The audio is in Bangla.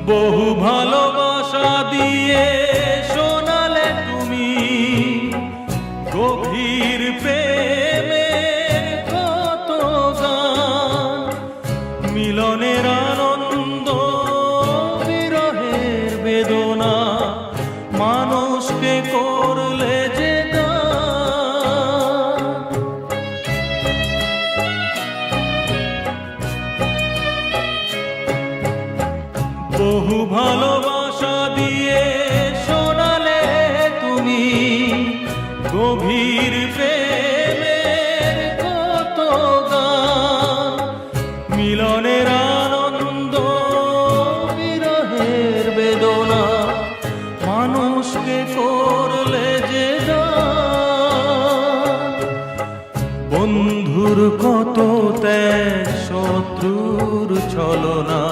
বহু ভালোবাসা দিয়ে শোনালে তুমি গভীর প্রেমের কত গান, মিলনের আনন্দ বিরহের বেদনা মানুষকে করলে যে গান। বহু ভালোবাসা দিয়ে শোনালে তুমি গভীর প্রেমের কত গান, মিলনের আনন্দ বিরহের বেদনা মানুষকে করলে যে গান। বন্ধুর কত ত্যাগ, শত্রুর ছলনা